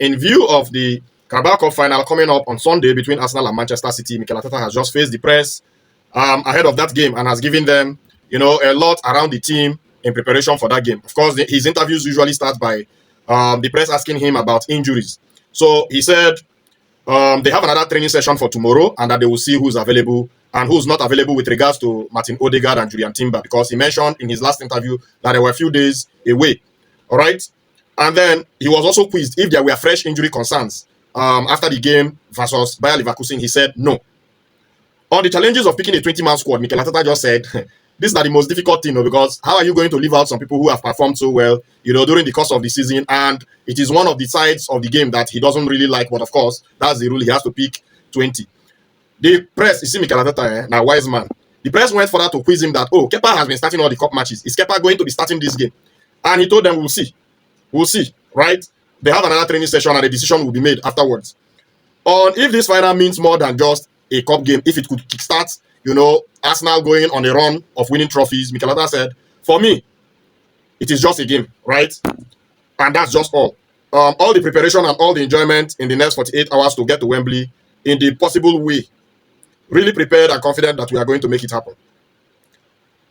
In view of the Carabao Cup Final coming up on Sunday between Arsenal and Manchester City, Mikel Arteta has just faced the press ahead of that game and has given them, a lot around the team in preparation for that game. Of course, his interviews usually start by the press asking him about injuries. So he said they have another training session for tomorrow and that they will see who's available and who's not available with regards to Martin Odegaard and Julian Timber, because he mentioned in his last interview that they were a few days away. All right. And then he was also quizzed if there were fresh injury concerns after the game versus Bayer Leverkusen. He said no. On the challenges of picking a 20-man squad, Mikel Arteta just said, this is not the most difficult thing, because how are you going to leave out some people who have performed so well, during the course of the season? And it is one of the sides of the game that he doesn't really like, but of course, that's the rule. He has to pick 20. The press, you see Mikel Arteta, now wise man. The press went further to quiz him that, Kepa has been starting all the cup matches. Is Kepa going to be starting this game? And he told them, we'll see. We'll see, right? They have another training session and a decision will be made afterwards. On if this final means more than just a cup game, if it could kickstart, Arsenal going on a run of winning trophies, Mikel Arteta said, for me, it is just a game, right? And that's just all. All the preparation and all the enjoyment in the next 48 hours to get to Wembley in the possible way. Really prepared and confident that we are going to make it happen.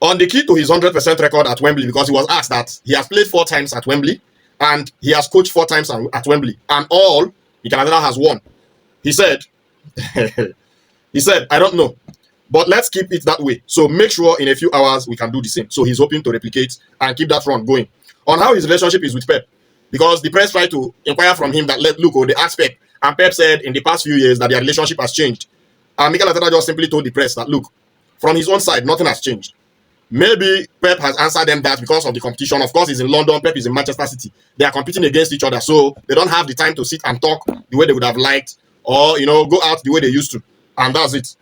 On the key to his 100% record at Wembley, because he was asked that he has played 4 times at Wembley and he has coached 4 times at Wembley, and all Mikel Arteta has won. He said, I don't know, but let's keep it that way. So make sure in a few hours we can do the same. So he's hoping to replicate and keep that run going. On how his relationship is with Pep, because the press tried to inquire from him that, they asked Pep, and Pep said in the past few years that their relationship has changed. And Mikel Arteta just simply told the press that, look, from his own side, nothing has changed. Maybe Pep has answered them that because of the competition. Of course, he's in London, Pep is in Manchester City. They are competing against each other, so they don't have the time to sit and talk the way they would have liked, or, go out the way they used to. And that's it.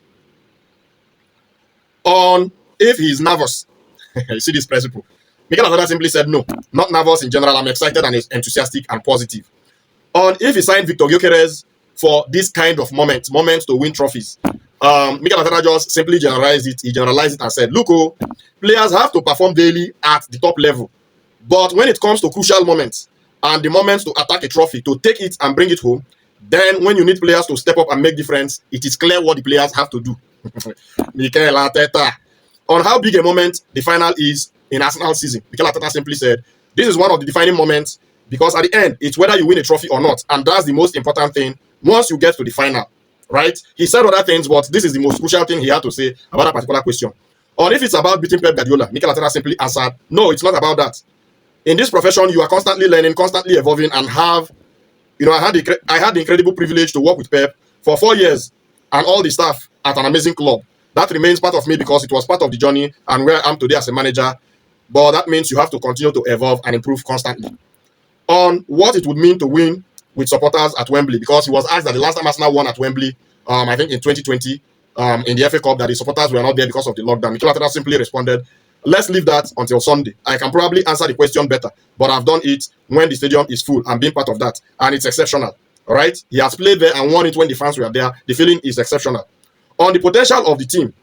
On if he's nervous, you see this principle. Mikel Arteta simply said, no, not nervous in general. I'm excited and enthusiastic and positive. On if he signed Victor Gyökeres for this kind of moments to win trophies, Mikel Arteta just simply generalized it. He generalized it and said, look, players have to perform daily at the top level. But when it comes to crucial moments and the moments to attack a trophy, to take it and bring it home, then when you need players to step up and make difference, it is clear what the players have to do. Mikel Arteta. On how big a moment the final is in Arsenal season, Mikel Arteta simply said, this is one of the defining moments, because at the end, it's whether you win a trophy or not. And that's the most important thing once you get to the final, right? He said other things, but this is the most crucial thing he had to say about a particular question. Or if it's about beating Pep Guardiola, Mikel Arteta simply answered, no, it's not about that. In this profession, you are constantly learning, constantly evolving, and have, I had the incredible privilege to work with Pep for 4 years and all the staff at an amazing club. That remains part of me because it was part of the journey and where I am today as a manager. But that means you have to continue to evolve and improve constantly. On what it would mean to win with supporters at Wembley, because he was asked that the last time Arsenal won at Wembley, I think in 2020, in the FA Cup, that the supporters were not there because of the lockdown. Mikel Arteta simply responded, let's leave that until Sunday. I can probably answer the question better, but I've done it when the stadium is full and being part of that, and it's exceptional. All right, he has played there and won it when the fans were there. The feeling is exceptional. On the potential of the team,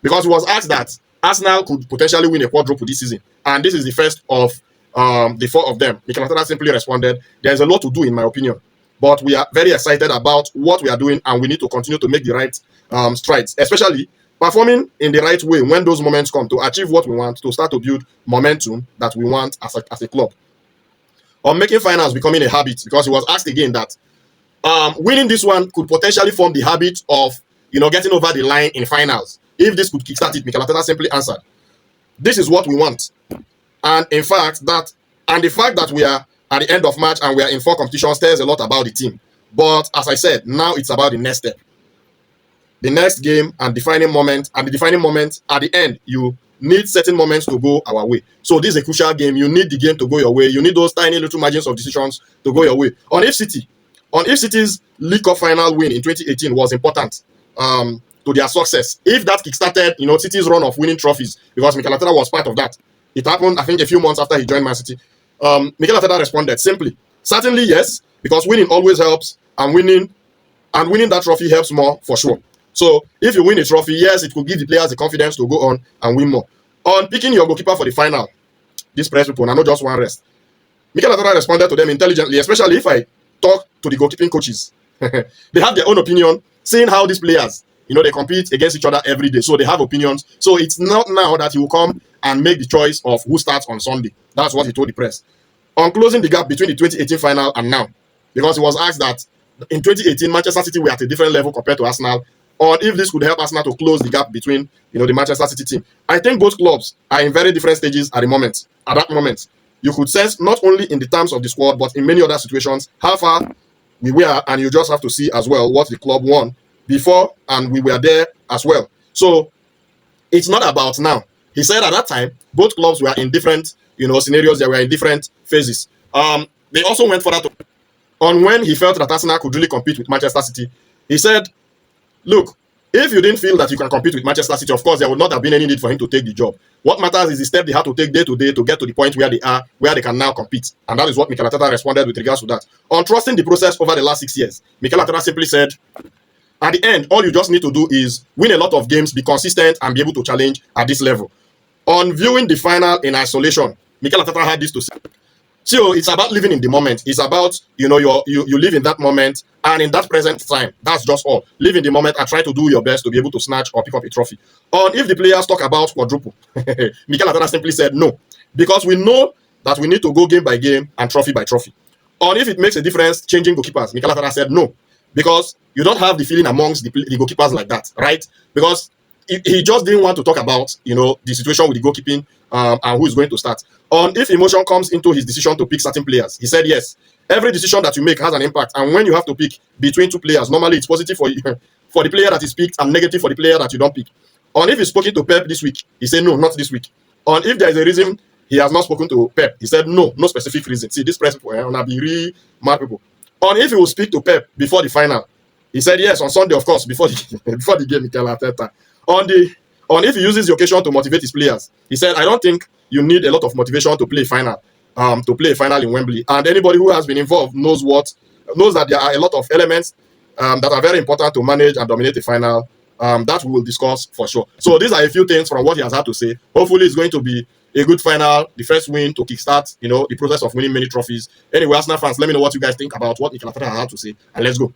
because he was asked that Arsenal could potentially win a quadruple this season, and this is the first of the 4 of them. Mikel Arteta simply responded, there's a lot to do in my opinion, but we are very excited about what we are doing, and we need to continue to make the right strides, especially performing in the right way when those moments come to achieve what we want, to start to build momentum that we want as a club. On making finals becoming a habit, because he was asked again that winning this one could potentially form the habit of getting over the line in finals. If this could kickstart it, Mikel Arteta simply answered, this is what we want. And in fact, the fact that we are at the end of March and we are in 4 competitions tells a lot about the team. But as I said, now it's about the next step. The next game and defining moment, and the defining moment at the end, you need certain moments to go our way. So this is a crucial game. You need the game to go your way. You need those tiny little margins of decisions to go your way. On if City's League Cup final win in 2018 was important to their success. If that kickstarted, City's run of winning trophies, because Mikel Arteta was part of that. It happened, I think, a few months after he joined Man City. Mikel Arteta responded simply, certainly yes, because winning always helps, and winning that trophy helps more for sure. So if you win a trophy, yes, it could give the players the confidence to go on and win more. On picking your goalkeeper for the final, this press people, I know just one rest. Mikel Arteta responded to them intelligently, especially if I talk to the goalkeeping coaches. They have their own opinion, seeing how these players, they compete against each other every day. So they have opinions. So it's not now that he will come and make the choice of who starts on Sunday. That's what he told the press. On closing the gap between the 2018 final and now, because he was asked that in 2018, Manchester City were at a different level compared to Arsenal, or if this could help Arsenal to close the gap between, the Manchester City team. I think both clubs are in very different stages at the moment. At that moment, you could sense not only in the terms of the squad, but in many other situations, how far we were, and you just have to see as well what the club won before, and we were there as well. So it's not about now. He said at that time, both clubs were in different, scenarios. They were in different phases. They also went further on when he felt that Arsenal could really compete with Manchester City. He said, look, if you didn't feel that you can compete with Manchester City, of course, there would not have been any need for him to take the job. What matters is the step they have to take day to day to get to the point where they are, where they can now compete. And that is what Mikel Arteta responded with regards to that. On trusting the process over the last 6 years, Mikel Arteta simply said, at the end, all you just need to do is win a lot of games, be consistent, and be able to challenge at this level. On viewing the final in isolation, Mikel Arteta had this to say. So it's about living in the moment. It's about, you live in that moment and in that present time. That's just all. Live in the moment and try to do your best to be able to snatch or pick up a trophy. On if the players talk about quadruple, Mikel Arteta simply said no. Because we know that we need to go game by game and trophy by trophy. On if it makes a difference changing goalkeepers, Mikel Arteta said no. Because you don't have the feeling amongst the goalkeepers like that, right? Because he just didn't want to talk about, the situation with the goalkeeping and who is going to start. On if emotion comes into his decision to pick certain players, he said yes. Every decision that you make has an impact, and when you have to pick between two players, normally it's positive for you, for the player that is picked and negative for the player that you don't pick. On if he's spoken to Pep this week, he said no, not this week. On if there is a reason he has not spoken to Pep, he said no, no specific reason. See, this press people, be really mad people. On if he will speak to Pep before the final, he said yes on Sunday, of course, before the game, Mikel Arteta. On if he uses the occasion to motivate his players, he said, I don't think you need a lot of motivation to play final in Wembley. And anybody who has been involved knows that there are a lot of elements that are very important to manage and dominate the final. That we will discuss for sure. So these are a few things from what he has had to say. Hopefully it's going to be a good final, the first win to kickstart, the process of winning many trophies. Anyway, Arsenal fans, let me know what you guys think about what Mikel Arteta has had to say, and let's go.